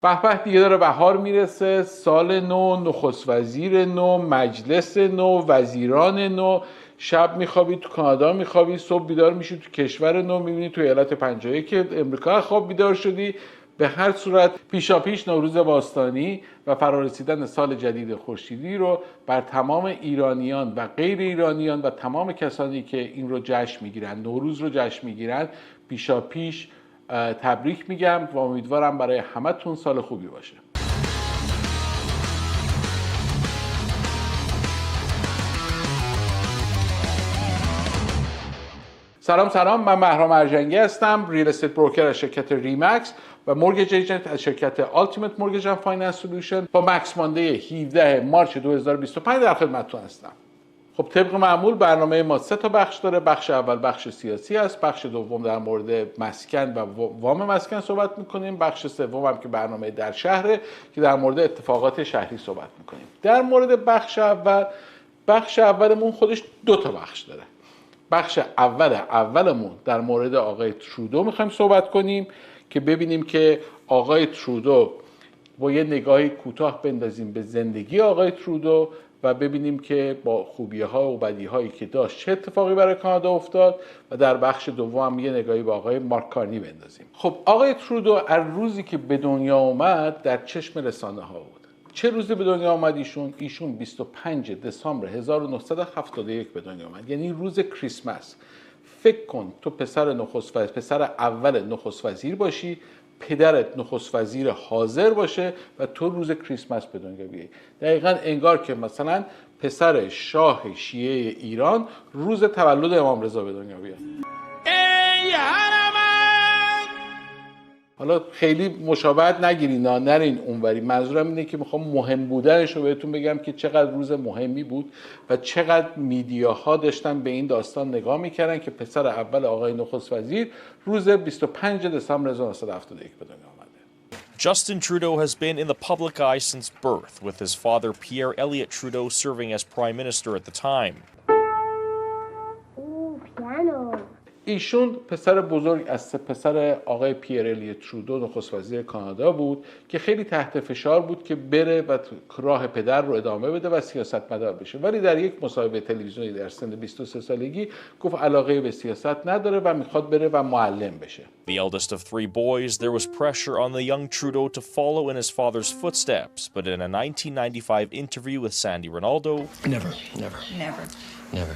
به به دیگه داره بهار میرسه، سال نو، نخست وزیر نو، مجلس نو، وزیران نو. شب میخوابی تو کانادا، میخوابی صبح بیدار میشی تو کشور نو، میبینی تو ایالت 51 که امریکا خواب بیدار شدی. به هر صورت پیشاپیش نوروز باستانی و فرارسیدن سال جدید خورشیدی رو بر تمام ایرانیان و غیر ایرانیان و تمام کسانی که این رو جشن میگیرن، نوروز رو جشن میگیرن، پیشاپیش تبریک میگم و امیدوارم برای همتون سال خوبی باشه. سلام، من مهرام ارجنگی هستم، ریل استیت بروکر از شرکت ریمکس و مورگیج ایجنت از شرکت آلتیمت مورگیج اند فایننس سولوشن. با مکس مانده 17 مارس 2025 در خدمتتون هستم. خب طبق معمول برنامه ما 3 تا بخش داره. بخش اول بخش سیاسی است، بخش دوم در مورد مسکن و وام مسکن صحبت میکنیم، بخش سوم هم که برنامه در شهره که در مورد اتفاقات شهری صحبت میکنیم. در مورد بخش اولمون خودش 2 تا بخش داره. بخش اولمون در مورد آقای ترودو میخوایم صحبت کنیم که ببینیم که آقای ترودو با یه نگاهی کوتاه بندازیم به زندگی آقای ترودو و ببینیم که با خوبی‌ها و بدی‌هایی که داشت چه اتفاقی برای کانادا افتاد و در بخش دوم یه نگاهی به آقای مارک کارنی بندازیم. خب آقای ترودو از روزی که به دنیا اومد در چشم رسانه‌ها بود. چه روزی به دنیا اومد ایشون 25 دسامبر 1971 به دنیا اومد، یعنی روز کریسمس. فکر کن تو پسر اول نخست وزیر باشی، پدرت نخست وزیر حاضر باشه و تو روز کریسمس به دنیا بیایی. دقیقاً انگار که مثلا پسر شاه شیعه ایران روز تولد امام رضا به دنیا بیاد. حالا خیلی مشابهت نگیرین، نرین اونوری. منظورم اینه که میخوام مهم بودنش رو بهتون بگم که چقدر روز مهمی بود و چقدر میدیاها داشتن به این داستان نگاه میکردن که پسر اول آقای نخست وزیر روز 25 دسامبر 1971 به دنیا آمده. Justin Trudeau has been in the public eye since birth, with his father Pierre Elliott Trudeau serving as prime minister at the time. ایشون پسر بزرگ از پسر آقای پیر الیوت ترودو نخست وزیر کانادا بود که خیلی تحت فشار بود که بره و راه پدر رو ادامه بده و سیاستمدار بشه، ولی در یک مصاحبه تلویزیونی در سن 23 سالگی گفت علاقه به سیاست نداره و میخواد بره و معلم بشه. The eldest of 3 boys, there was pressure on the young Trudeau to follow in his father's footsteps, but in a 1995 interview with Sandy Ronaldo, Never.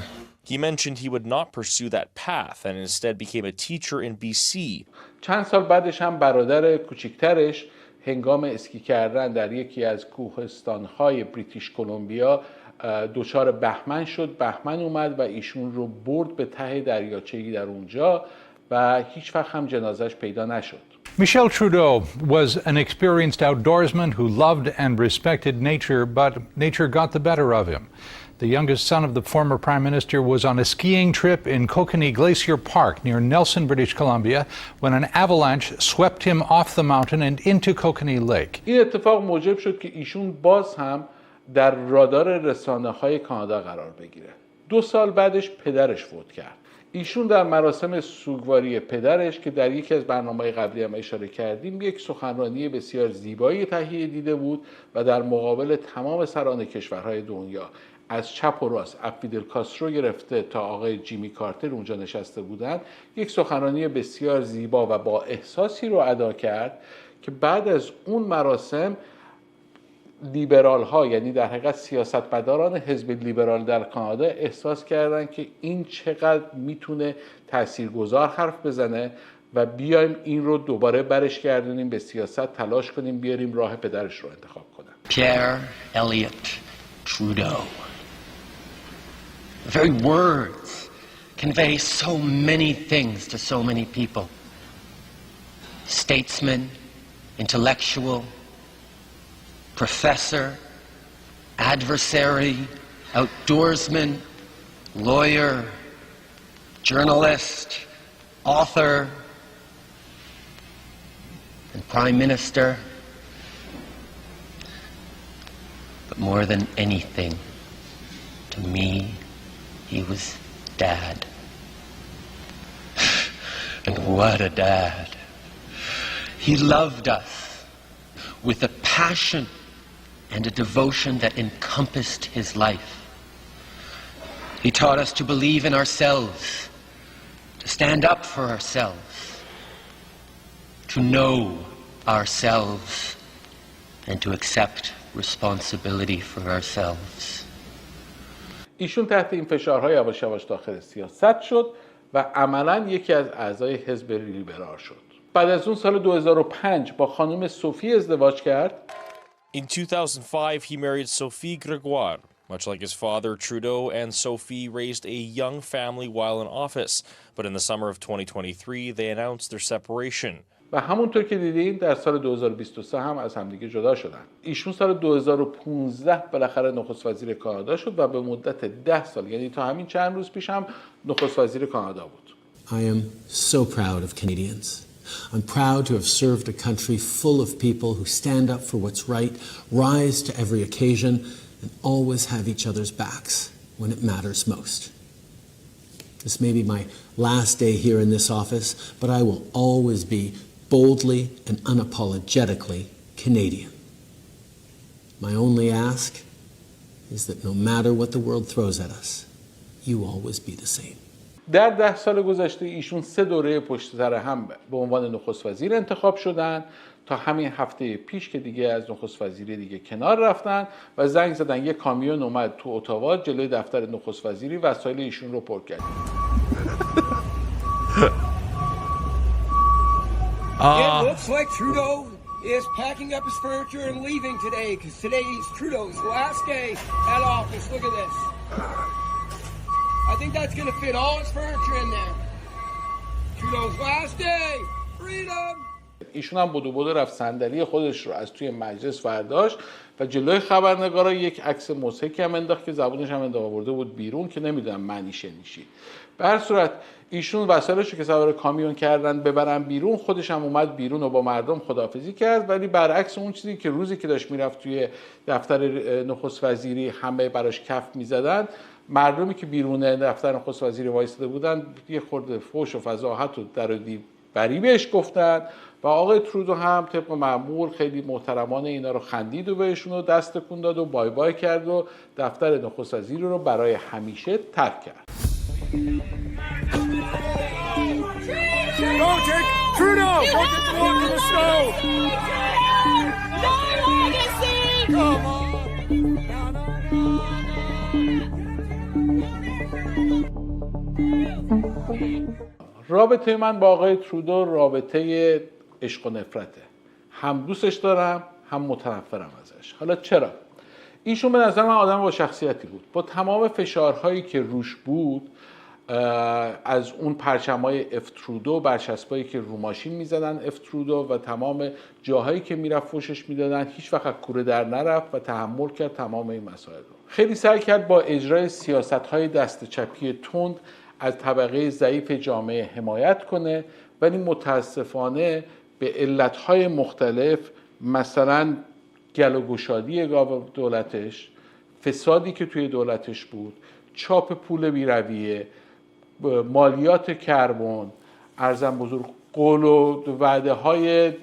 he mentioned he would not pursue that path and instead became a teacher in BC. چند سال بعدش هم برادر کوچکترش هنگام اسکی کردن در یکی از کوهستان‌های بریتیش کلمبیا دچار بهمن شد. بهمن اومد و ایشون رو برد به ته دریاچه‌ای در اونجا و هیچ وقت هم جنازش پیدا نشد. Michel Trudeau was an experienced outdoorsman who loved and respected nature, but nature got the better of him. The youngest son of the former Prime Minister was on a skiing trip in Kokanee Glacier Park near Nelson, British Columbia, when an avalanche swept him off the mountain and into Kokanee Lake. این اتفاق موجب شد که ایشون باز هم در رادار رسانه‌های کانادا قرار بگیره. 2 سال بعدش پدرش فوت کرد. ایشون در مراسم سوگواری پدرش که در یکی از برنامه‌های قبلی هم اشاره کردیم یک سخنرانی بسیار زیبایی تهیه دیده بود و در مقابل تمام سران کشورهای دنیا از چپ و راست، از فیدل کاسترو گرفته تا آقای جیمی کارتر اونجا نشسته بودن، یک سخنرانی بسیار زیبا و با احساسی رو ادا کرد که بعد از اون مراسم لیبرال ها، یعنی در حقیقت سیاستمداران حزب لیبرال در کانادا احساس کردن که این چقدر میتونه تاثیرگذار حرف بزنه و بیایم این رو دوباره برش گردونیم به سیاست، تلاش کنیم بیاریم راه پدرش رو انتخاب کنه. Pierre Elliott Trudeau. The very words convey so many things to so many people. Statesman, intellectual, professor, adversary, outdoorsman, lawyer, journalist, author, and prime minister. But more than anything, to me, he was dad. And what a dad. He loved us with a passion and a devotion that encompassed his life. He taught us to believe in ourselves, to stand up for ourselves, to know ourselves, and to accept responsibility for ourselves. ایشون تحت این فشارها یواش یواش داخل سیاست شد و عملاً یکی از اعضای حزب لیبرال شد. بعد از اون سال 2005 با خانم صوفی ازدواج کرد. In 2005, he married Sophie Grégoire. Much like his father, Trudeau and Sophie raised a young family while in office. But in the summer of 2023, they announced their separation. و همونطور که دیدین در سال 2023 هم از همدیگه جدا شدن. ایشون سال 2015 بالاخره نخست وزیر کانادا شد و به مدت 10 سال، یعنی تا همین چند روز پیش هم نخست وزیر کانادا بود. I am so proud of Canadians. I'm proud to have served a country full of people who stand up for what's right, rise to every occasion, and always have each other's backs when it matters most. This may be my last day here in this office, but I will always be boldly and unapologetically Canadian. My only ask is that no matter what the world throws at us, you always be the same. در 10 سال گذشته ایشون 3 دوره پشت سر هم به عنوان نخست وزیر انتخاب شدن تا همین هفته پیش که دیگه از نخست وزیری دیگه کنار رفتن و زنگ زدن. یه کامیون اومد تو اتاوا جلوی دفتر نخست وزیری وسایل ایشون رو پر کرد. It looks like Trudeau is packing up his furniture and leaving today because today is Trudeau's last day at office. Look at this. I think that's going to fit all his furniture in there. Trudeau's last day. Freedom. ایشون هم بدو رفت صندلی خودش رو از توی مجلس برداشت و جلوی خبرنگارا یک عکس مضحکی هم انداخت که زبونش هم آورده بود بیرون که نمیدونم معنیش چیه. به هر صورت ایشون وسایلش رو که سوار کامیون کردن ببرن بیرون، خودش هم اومد بیرون و با مردم خداحافظی کرد، ولی برعکس اون چیزی که روزی که داشت میرفت توی دفتر نخست وزیری همه براش کف میزدن، مردمی که بیرون دفتر نخست وزیری وایساده بودن یه خورده فحش و فضاحت و در و دیوری بهش گفتن و آقای ترودو هم طبق معمول خیلی محترمانه اینا رو خندید و بهشون رو دست تکون داد و بای بای کرد و دفتر نخست وزیری رو برای همیشه ترک کرد. Don't take Trudeau! Don't get to walk in the snow! Come on! رابطه من با آقای ترودو رابطه عشق و نفرته. هم دوستش دارم هم متنفرم ازش. حالا چرا؟ ایشون به نظر من آدم با شخصیتی بود. با تمام فشارهایی که روش بود، از اون پرچمای اف ترودو، برچسبایی که رو ماشین میزدن اف ترودو و تمام جاهایی که میرفت فوشش میدادن، هیچ وقت کوره در نرفت و تحمل کرد تمام این مسائل رو. خیلی سعی کرد با اجرای سیاست‌های دست چپی تند از طبقه ضعیف جامعه حمایت کنه، ولی متاسفانه به علت‌های مختلف، مثلا گل و گشادی دولتش، فسادی که توی دولتش بود، چاپ پول بی‌رویه، مالیات کربن، ارزم بزرگ قول و وعده های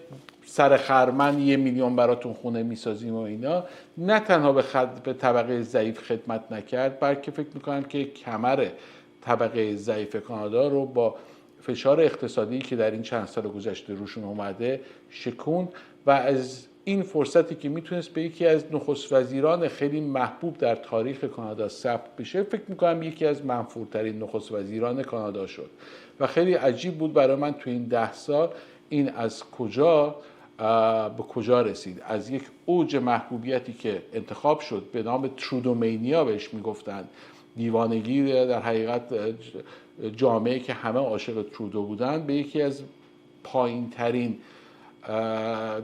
سر خرمن 1 میلیون براتون خونه میسازیم و اینا، نه تنها به طبقه ضعیف خدمت نکرد، بلکه فکر میکنم که کمر طبقه ضعیف کانادا رو با فشار اقتصادی که در این چند سال گذشته روشون اومده شکوند و از این فرصتی که میتونست به یکی از نخست وزیران خیلی محبوب در تاریخ کانادا ثبت بشه، فکر میکنم یکی از منفورترین نخست وزیران کانادا شد و خیلی عجیب بود برای من تو این 10 سال این از کجا به کجا رسید. از یک اوج محبوبیتی که انتخاب شد به نام ترودومینیا بهش میگفتن، دیوانگی در حقیقت جامعه که همه عاشق ترودو بودن، به یکی از پایین ترین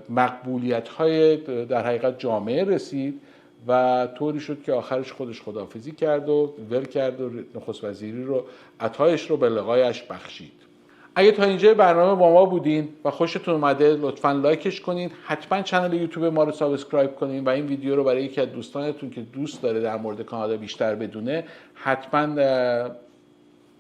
مقبولیت های در حقیقت جامعه رسید و طوری شد که آخرش خودش خداحافظی کرد و ول کرد و نخست وزیری رو عطایش رو به لقایش بخشید. اگه تا اینجا برنامه با ما بودین و خوشتون اومده، لطفاً لایکش کنین، حتما کانال یوتیوب ما رو سابسکرایب کنین و این ویدیو رو برای یکی از دوستانتون که دوست داره در مورد کانادا بیشتر بدونه حتما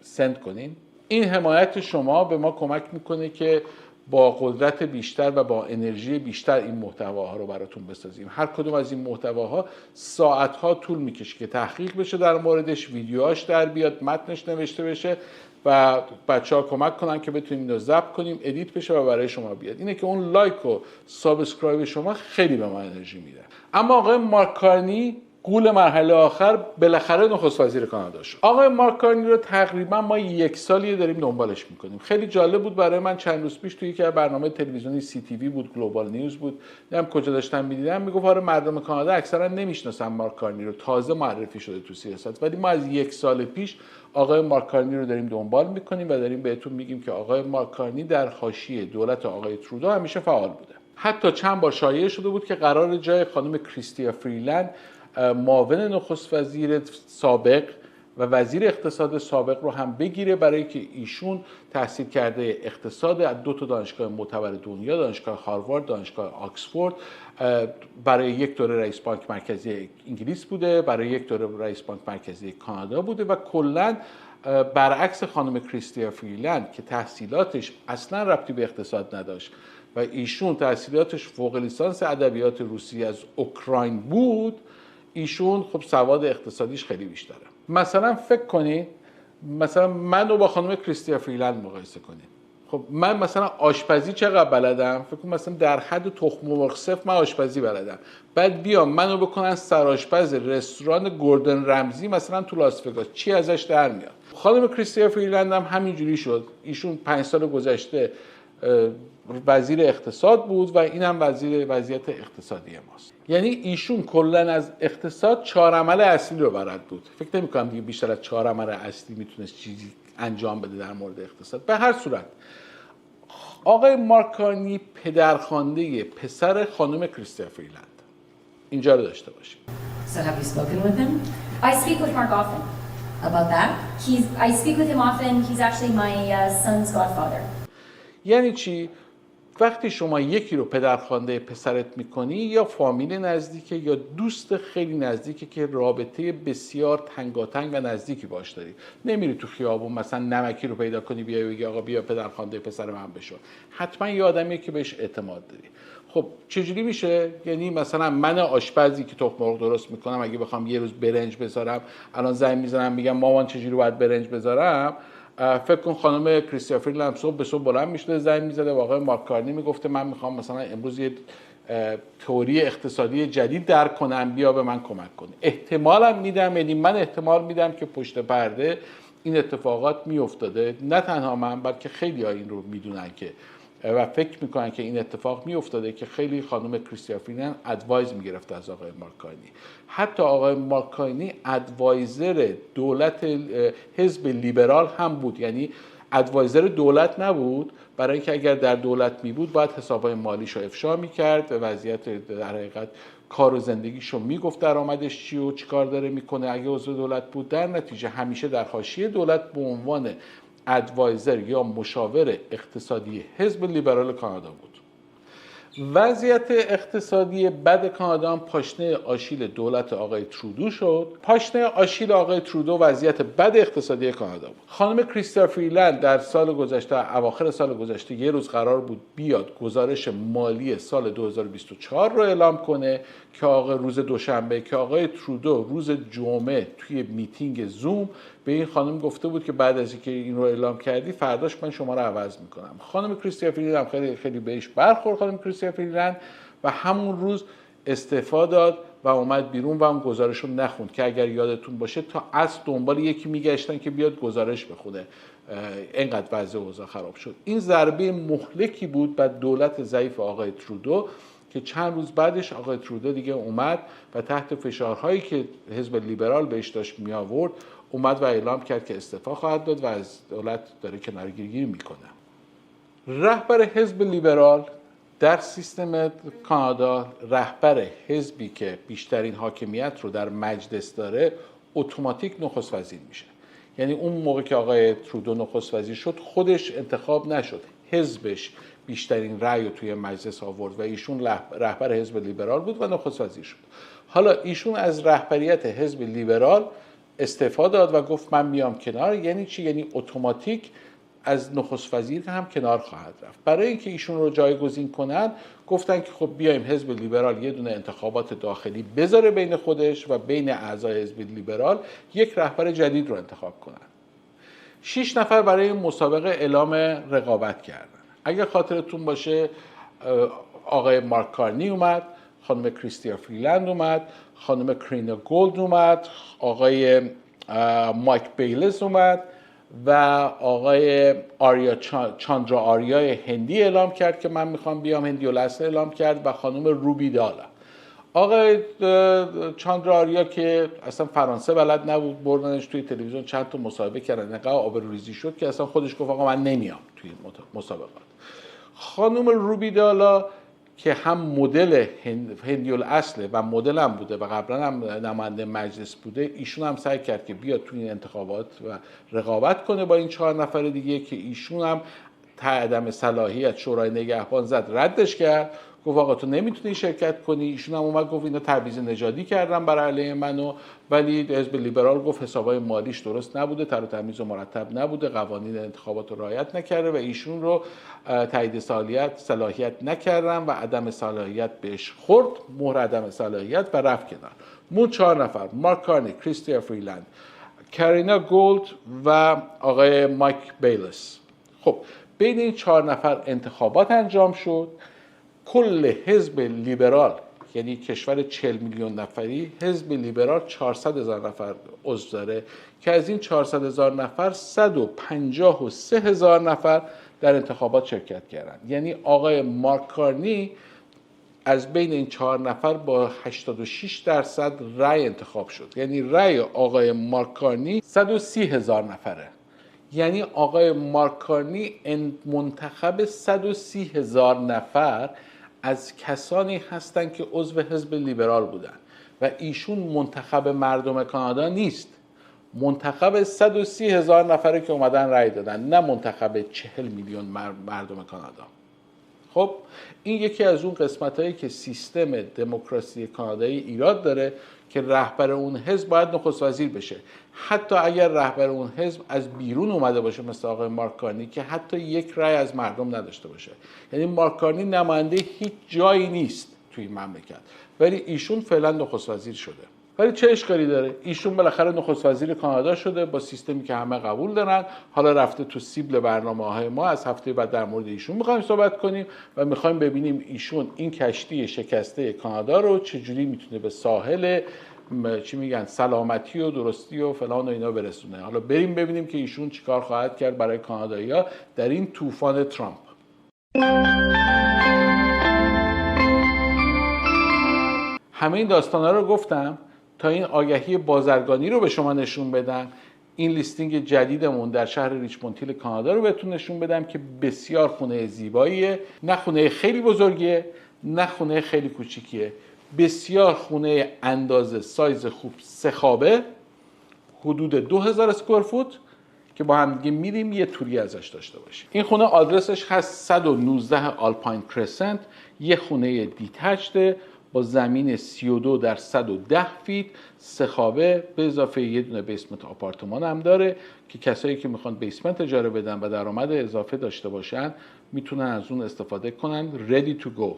سند کنین. این حمایت شما به ما کمک میکنه که با قدرت بیشتر و با انرژی بیشتر این محتواها رو براتون بسازیم. هر کدوم از این محتواها ساعتها طول میکشه که تحقیق بشه در موردش، ویدیوهاش در بیاد، متنش نوشته بشه و بچه‌ها کمک کنن که بتونیم اینو ضبط کنیم، ادیت بشه و برای شما بیاد. اینه که اون لایک و سابسکرایب شما خیلی به ما انرژی میده. اما آقای مارک کارنی گول مرحله آخر بالاخره نخست وزیر کانادا شد. آقای مارک کارنی رو تقریبا ما 1 سالیه داریم دنبالش میکنیم. خیلی جالب بود برای من، چند روز پیش توی یکی برنامه تلویزیونی CTV بود، گلوبال نیوز بود، دیدم کجا داشتن میدیدم، میگفت آره مردم کانادا اکثرا نمیشناسن مارک کارنی رو، تازه معرفی شده تو سیاست، ولی ما از 1 سال پیش آقای مارک کارنی رو داریم دنبال میکنیم و داریم بهتون میگیم که آقای مارک کارنی در حاشیه دولت آقای ترودو همیشه فعال بوده. حتی چند بار شایعه شده بود که قرار جای خانم کریستیا فریلند معاون نخست وزیر سابق و وزیر اقتصاد سابق رو هم بگیره، برای که ایشون تحصیل کرده اقتصاد از 2 دانشگاه معتبر دنیا، دانشگاه هاروارد، دانشگاه آکسفورد، برای 1 دوره رئیس بانک مرکزی انگلیس بوده، برای 1 دوره رئیس بانک مرکزی کانادا بوده و کلاً برعکس خانم کریستیا فریلند که تحصیلاتش اصلا ربطی به اقتصاد نداشت و ایشون تحصیلاتش فوق لیسانس ادبیات روسی از اوکراین بود، ایشون خب سواد اقتصادیش خیلی بیشتره. مثلا فکر کنید مثلا منو با خانم کریستیا فریلند مقایسه کنید. خب من مثلا آشپزی چقدر بلدم؟ فکر کنم مثلا در حد تخم مرغ سفت من آشپزی بلدم. بعد بیام منو بکنن سرآشپز رستوران گوردن رمزی مثلا تو لاس وگاس، چی ازش در میاد؟ خانم کریستیا فریلند هم همینجوری شد. ایشون 5 سال گذشته وزیر اقتصاد بود و اینم وضعیت اقتصادی ماست. یعنی ایشون کلا از اقتصاد 4 عمل اصلی رو بلد بود. فکر نمی‌کنم دیگه بیشتر از 4 عمل اصلی میتونست چیزی انجام بده در مورد اقتصاد. به هر صورت آقای مارک کارنی پدرخوانده پسر خانم کریستیا فریلند. اینجا رو داشته باشیم. So have you spoken with him? I speak with Mark often. About that? I speak with him often. He's actually my son's godfather. یعنی چی؟ وقتی شما یکی رو پدرخوانده پسرت میکنی، یا فامیل نزدیکه یا دوست خیلی نزدیکه که رابطه بسیار تنگاتنگ و نزدیکی باش داری. نمیری تو خیابون مثلا نمکی رو پیدا کنی بیای بگی آقا بیا پدرخوانده پسر من بشو. حتما یه آدمیه که بهش اعتماد داری. خب چجوری میشه؟ یعنی مثلا من آشپزی که تخم مرغ درست میکنم، اگه بخوام یه روز برنج بذارم، الان زنگ میزنم میگم مامان چجوری باید برنج بذارم، فکر کن خانم کریستیا فریلند صبح به صبح بلند میشده زنگ میزده و آقای مارک کارنی میگفته من میخوام مثلا امروز یه تئوری اقتصادی جدید درک کنم، بیا به من کمک کن. احتمالم میدم، یعنی من احتمال میدم که پشت پرده این اتفاقات میافتاده. نه تنها من بلکه خیلی ها این رو میدونن که و فکر میکنن که این اتفاق میافتاده که خیلی خانم کریستیا فریلند ادوایز میگرفته از آقای مارک کارنی. حتی آقای مارک کارنی ادوایزر دولت حزب لیبرال هم بود، یعنی ادوایزر دولت نبود، برای اینکه اگر در دولت می بود باید حسابهای مالیش رو افشا میکرد و وضعیت در حقیقت کار و زندگیشو میگفت درآمدش چی و چیکار داره میکنه اگه عضو دولت بود. در نتیجه همیشه در حاشیه دولت به عنوان ادوایزر یا مشاور اقتصادی حزب لیبرال کانادا بود. وضعیت اقتصادی بد کانادا هم پاشنه آشیل دولت آقای ترودو شد. پاشنه آشیل آقای ترودو وضعیت بد اقتصادی کانادا بود. خانم کریستیا فریلند در سال گذشته، اواخر سال گذشته، یه روز قرار بود بیاد گزارش مالی سال 2024 رو اعلام کنه که روز دوشنبه که آقای ترودو روز جمعه توی میتینگ زوم به این خانم گفته بود که بعد از اینکه این رو اعلام کردی فرداش من شما رو عوض میکنم. خانم کریستیا فریلند خیلی خیلی بهش برخورد. خانم کریستیا فریلند و همون روز استعفا داد و اومد بیرون و اون گزارش رو نخوند که اگر یادتون باشه تا از دنبال یکی میگشتن که بیاد گزارش بخونه، اینقدر وضع اوضاع خراب شد. این ضربه مهلکی بود به دولت ضعیف آقای ترودو که چند روز بعدش آقای ترودو دیگه اومد و تحت فشارهایی که حزب لیبرال بهش داشت می آورد اومد و اعلام کرد که استعفا خواهد داد و از دولت داره کناره‌گیری میکنه. رهبر حزب لیبرال در سیستم کانادا، رهبر حزبی که بیشترین حاکمیت رو در مجلس داره، اتوماتیک نخست وزیر میشه. یعنی اون موقع که آقای ترودو نخست وزیر شد خودش انتخاب نشد، حزبش بیشترین رأی رو توی مجلس آورد و ایشون رهبر حزب لیبرال بود و نخست وزیر شد. حالا ایشون از رهبریت حزب لیبرال استعفا داد و گفت من میام کنار. یعنی چی؟ یعنی اتوماتیک از نخست وزیر هم کنار خواهد رفت. برای اینکه ایشون رو جایگزین کنن گفتن که خب بیایم حزب لیبرال یه دونه انتخابات داخلی بذاره بین خودش و بین اعضای حزب لیبرال یک رهبر جدید رو انتخاب کنن. 6 نفر برای این مسابقه اعلام رقابت کردن. اگر خاطرتون باشه آقای مارک کارنی اومد، خانم کریستیا فریلند اومد، خانم کرینا گولد اومد، آقای مایک بیلز اومد و آقای چاندرا آریای هندی اعلام کرد که من میخوام بیام، هندی الاصل اعلام کرد و خانم روبی دالا. آقای چاندرا آریا که اصلا فرانسه بلد نبود، بردنش توی تلویزیون چند تا مصاحبه کردن، انقدر آبروریزی شد که اصلا خودش گفت آقا من نمیام توی مسابقات. خانم روبی دالا که هم مدل هندی الاصله و مدل هم بوده و قبلا هم نماینده مجلس بوده، ایشون هم سعی کرد که بیاد توی این انتخابات و رقابت کنه با این 4 نفر دیگه که ایشون هم عدم صلاحیت شورای نگهبان زد، ردش کرد، گفت آقا تو نمیتونی شرکت کنی. ایشون هم اومد گفت اینا تبعیض نژادی کردن برای علیه منو، ولی حزب لیبرال گفت حسابای مالیش درست نبوده، تر و تمیز و مرتب نبوده، قوانین انتخابات رو رعایت نکرده و ایشون رو تایید صلاحیت نکردن و عدم صلاحیت بهش خورد، مهر عدم صلاحیت و رفت کنار. مون 4 نفر، مارک کارنی، کریستیا فریلند، کرینا گولد و آقای مایک بیلس. خب بین این 4 نفر انتخابات انجام شد. کل حزب لیبرال، یعنی کشور 40 میلیون نفری، حزب لیبرال 400,000 نفر عضو داره که از این 400,000 نفر 153,000 نفر در انتخابات شرکت کردند. یعنی آقای مارک کارنی از بین این 4 نفر با 86% رأی انتخاب شد. یعنی رأی آقای مارک کارنی 130,000 نفره. یعنی آقای مارک کارنی منتخب 130,000 نفر از کسانی هستند که عضو حزب لیبرال بودن و ایشون منتخب مردم کانادا نیست، منتخب 130,000 نفره که اومدن رأی دادن، نه منتخب 40 میلیون مردم کانادا. خب این یکی از اون قسمت‌هایی که سیستم دموکراسی کانادایی ایراد داره که رهبر اون حزب باید نخست وزیر بشه، حتی اگر رهبر اون حزب از بیرون اومده باشه مثل آقای مارک کارنی که حتی یک رأی از مردم نداشته باشه. یعنی مارک کارنی نماینده هیچ جایی نیست توی این مملکت، ولی ایشون فعلا نخست وزیر شده. ولی چه اشکالی داره؟ ایشون بالاخره نخست وزیر کانادا شده با سیستمی که همه قبول دارن. حالا رفته تو سیبل برنامه‌های ما، از هفته بعد در مورد ایشون می‌خوایم صحبت کنیم و می‌خوایم ببینیم ایشون این کشتی شکسته کانادا رو چجوری میتونه به ساحل چی میگن سلامتی و درستی و فلان و اینا برسونه. حالا بریم ببینیم که ایشون چیکار خواهد کرد برای کانادایی‌ها در این طوفان ترامپ. همه این داستانا رو گفتم تا این آگهی بازرگانی رو به شما نشون بدم. این لیستینگ جدیدمون در شهر ریچموند هیل کانادا رو بهتون نشون بدم که بسیار خونه زیباییه، نه خونه خیلی بزرگیه نه خونه خیلی کوچیکیه، بسیار خونه اندازه سایز خوب، 3 خوابه، حدود 2000 اسکوئر فوت که با هم دیگه میریم یه توری ازش داشته باشیم. این خونه آدرسش هست 119 آلپاین کرسنت، یه خونه دیتچده با زمین 32 در 110 فیت، 3 خوابه به اضافه یه دونه بیسمنت آپارتمان هم داره که کسایی که میخوان بیسمنت اجاره بدن و درآمد اضافه داشته باشن میتونن از اون استفاده کنن. ready to go.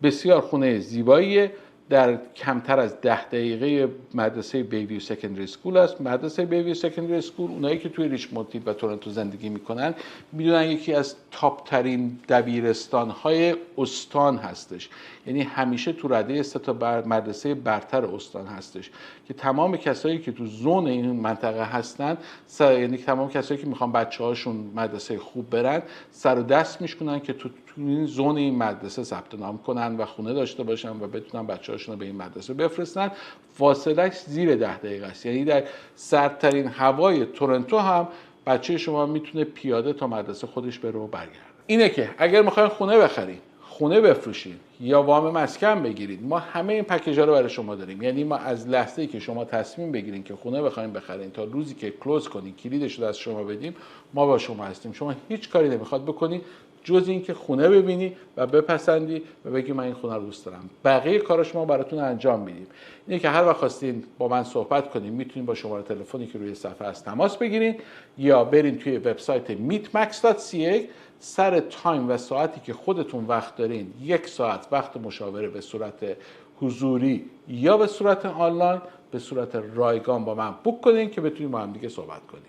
بسیار خونه زیباییه، در کمتر از 10 دقیقه مدرسه بیویو سکندری اسکول است. مدرسه بیویو سکندری اسکول، اونایی که توی ریچموند هیل و تورنتو زندگی میکنن میدونن یکی از تاپ ترین دبیرستان های استان هستش. یعنی همیشه تو رده 3 تا مدرسه برتر استان هستش که تمام کسایی که تو زون این منطقه هستن، یعنی تمام کسایی که میخوان بچه‌هاشون مدرسه خوب برن، سر و دست میشکنن که تو این زون این مدرسه ثبت نام کنن و خونه داشته باشن و بتونن بچه‌هاشون رو به این مدرسه بفرستن. فاصلهش زیر 10 دقیقه است. یعنی در سردترین هوای تورنتو هم بچه شما میتونه پیاده تا مدرسه خودش بره و برگرده. اینه که اگر میخواین خونه بخرین، خونه بفروشین یا وام مسکن بگیرید، ما همه این پکیج‌ها رو برای شما داریم. یعنی ما از لحظه‌ای که شما تصمیم بگیرین که خونه بخواید بخرین تا روزی که کلوز کنین، کلیدش رو از شما بدیم، ما با شما هستیم. شما هیچ کاری نمیخواد بکنین جز اینکه خونه ببینی و بپسندی و بگی من این خونه رو دوست دارم. بقیه کارا شما براتون انجام میدیم. اینه که هر وقت خواستین با من صحبت کنین میتونین با شماره تلفنی که روی صفحه هست تماس بگیرین یا برین توی وبسایت meetmax.ca. سر تایم و ساعتی که خودتون وقت دارین 1 ساعت وقت مشاوره به صورت حضوری یا به صورت آنلاین به صورت رایگان با من بوک کنین که بتونیم با هم دیگه صحبت کنیم.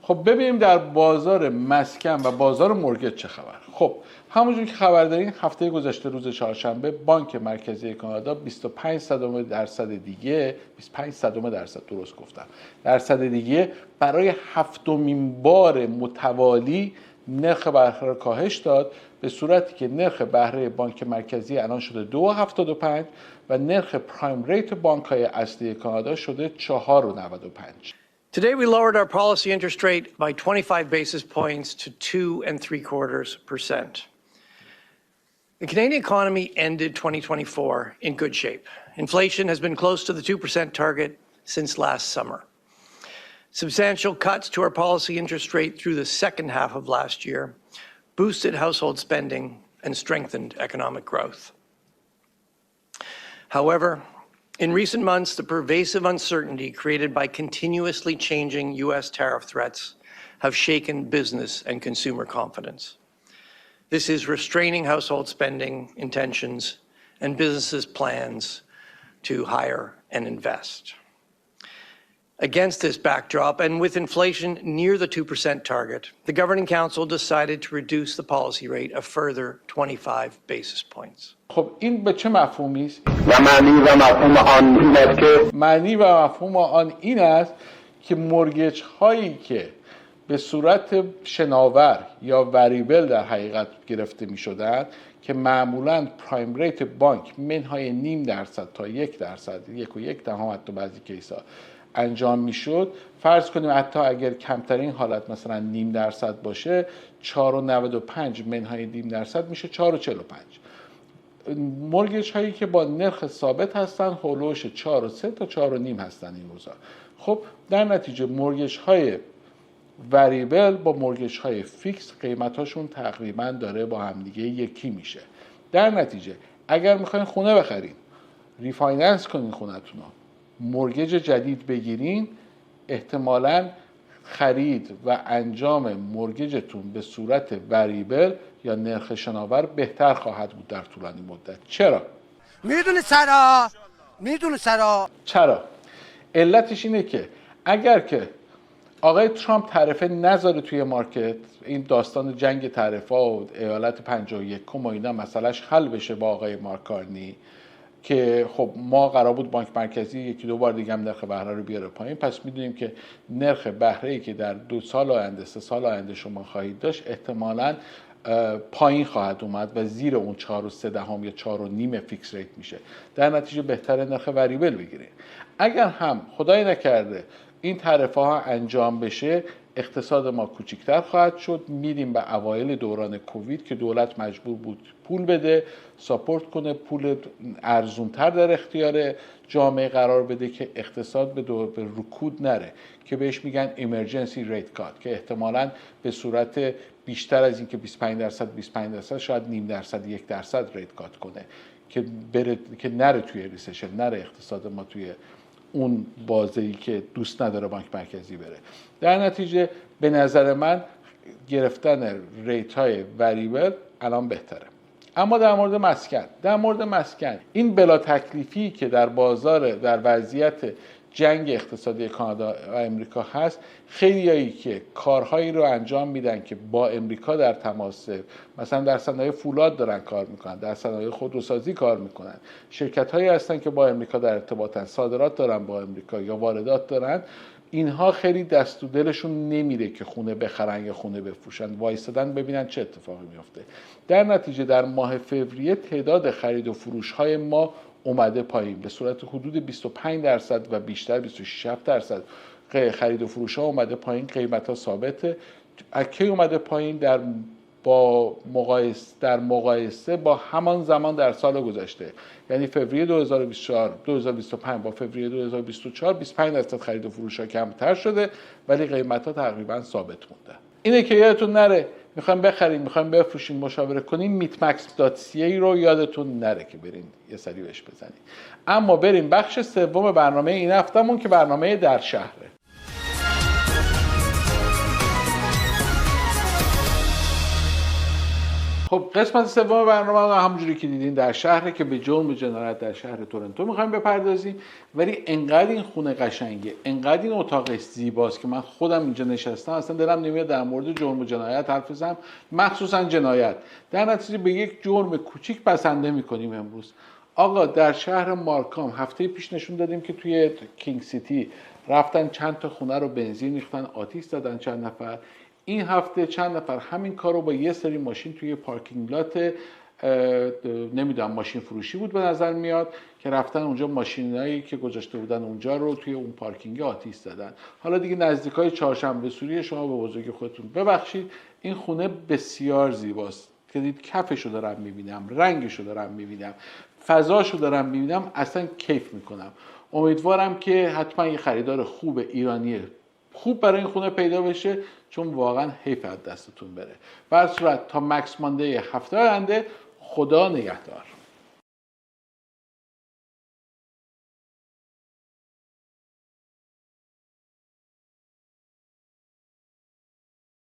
خب ببینیم در بازار مسکن و بازار مورگج چه خبر. خب همونجور که خبر دارین هفته گذشته روز چهارشنبه بانک مرکزی کانادا 25% دیگه 25% درست گفتم درصد دیگه برای 7مین بار متوالی نرخ بهره را کاهش داد، به صورتی که نرخ بهره بانک مرکزی الان شده 2.75 و نرخ پرایم ریت بانک‌های اصلی کانادا شده 4.95. Today, we lowered our policy interest rate by 25 basis points to 2.75%. The Canadian economy ended 2024 in good shape. Inflation has been close to the 2% target since last summer. Substantial cuts to our policy interest rate through the second half of last year boosted household spending and strengthened economic growth. However, in recent months, the pervasive uncertainty created by continuously changing U.S. tariff threats have shaken business and consumer confidence. This is restraining household spending intentions and businesses' plans to hire and invest. Against this backdrop, and with inflation near the 2% target, the Governing Council decided to reduce the policy rate a further 25 basis points. خب این به چه مفهومی است؟ معنی و مفهوم آن این است که مورگج هایی که به صورت شناور یا وریبل در حقیقت گرفته می شدند که معمولاً پرایم ریت بانک منهای 0.5% تا 1%، 1.1 حتی بعضی کیسا انجام میشد. فرض کنیم حتی اگر کمترین حالت مثلا 0.5% باشه 4.95 منهای 0.5% میشه 4.45. مورگج هایی که با نرخ ثابت هستن هولوش 4.3 تا 4.5 هستن این روزا. خب در نتیجه مورگج های وریبل با مورگج های فیکس قیمتاشون تقریبا داره با همدیگه یکی میشه. در نتیجه اگر میخواین خونه بخرین، ریفایننس کنین خونتون رو، مورگج جدید بگیرین، احتمالاً خرید و انجام مورگجتون به صورت وریبل یا نرخ شناور بهتر خواهد بود در طولانی مدت. چرا؟ میدونه سرا چرا؟ علتش اینه که اگر که آقای ترامپ تعرفه نذاره توی مارکت، این داستان جنگ تعرفه و ایالت 51 و اینا مسئلهش حل بشه با آقای مارک کارنی که خب ما قرار بود بانک مرکزی 1-2 بار دیگه هم نرخ بهره رو بیاره پایین، پس میدونیم که نرخ بهره‌ای که در 2 سال آینده 3 سال آینده شما خواهید داشت احتمالاً پایین خواهد اومد و زیر اون 4.3 یا 4.5 فیکس ریت میشه. در نتیجه بهتره نرخ وریبل بگیرید. اگر هم خدای نکرده این تعرفه ها انجام بشه، اقتصاد ما کوچکتر خواهد شد. میریم به اوایل دوران کووید که دولت مجبور بود پول بده، ساپورت کنه، پول ارزونتر در اختیار جامعه قرار بده که اقتصاد به رکود نره، که بهش میگن ایمرجنسی ریت کات، که احتمالاً به صورت بیشتر از این که 25% شاید 0.5% 1% ریت کات کنه که نره توی ریسشن، نره اقتصاد ما توی اون بازه‌ای که دوست نداره بانک مرکزی بره. در نتیجه به نظر من گرفتن ریت های وریبل الان بهتره. اما در مورد مسکن این بلا تکلیفی که در بازار در وضعیت جنگ اقتصادی کانادا و امریکا هست، خیلیایی که کارهایی رو انجام میدن که با امریکا در تماس، مثلا در صنایع فولاد دارن کار میکنن، در صنایع خودروسازی کار میکنن، شرکت هایی هستن که با امریکا در ارتباطن، صادرات دارن با امریکا یا واردات دارن، اینها خیلی دست و دلشون نمیره که خونه بخرن یا خونه بفروشن، وایستادن ببینن چه اتفاقی میفته. در نتیجه در ماه فوریه تعداد خرید و فروش های ما اومده پایین به صورت حدود 25% و بیشتر 26% خرید و فروش ها اومده پایین. قیمت ها ثابته. کی اومده پایین؟ در مقایسه با همان زمان در سال گذشته، یعنی فوریه 2025 با فوریه 2024 25% خرید و فروش ها کمتر شده ولی قیمت ها تقریبا ثابت مونده. اینه که یادتون نره میخوایم بخریم، میخوایم بفروشیم، مشاوره کنیم، meetmax.ca رو یادتون نره که برین یه سری بهش بزنید. اما بریم بخش سوم برنامه این هفتهمون که برنامه در شهره. خب قسمت سوم برنامه همونجوری که دیدین در شهره که به جرم جنایت در شهر تورنتو میخوایم بپردازیم. ولی انقدر این خونه قشنگه، انقدر این اتاقش زیباست که من خودم اینجا نشستم اصلا دلم نمیاد در مورد جرم و جنایت حرف بزنم، مخصوصا جنایت. در نتیجه به یک جرم کوچیک بسنده میکنیم امروز. آقا در شهر مارکام هفته پیش نشون دادیم که توی کینگ سیتی رفتن چند تا خونه رو بنزین ریختن، آتش زدن چند نفر. این هفته چند نفر همین کار رو با یه سری ماشین توی پارکینگ لات نمیدونم ماشین فروشی بود به نظر میاد که رفتن اونجا ماشینایی که گذاشته بودن اونجا رو توی اون پارکینگ آتش زدن. حالا دیگه نزدیکای چهارشنبه سوری، شما به بزرگی خودتون ببخشید. این خونه بسیار زیباست که دید کفشو دارم میبینم، رنگشو دارم میبینم، فضاشو دارم میبینم، اصلا کیف میکنم. امیدوارم که حتما یه خریدار خوب ایرانی خوب برای این خونه پیدا بشه، چون واقعا حیف از دستتون بره. به هر صورت تا مکس مانده هفته آینده، خدا نگهدار.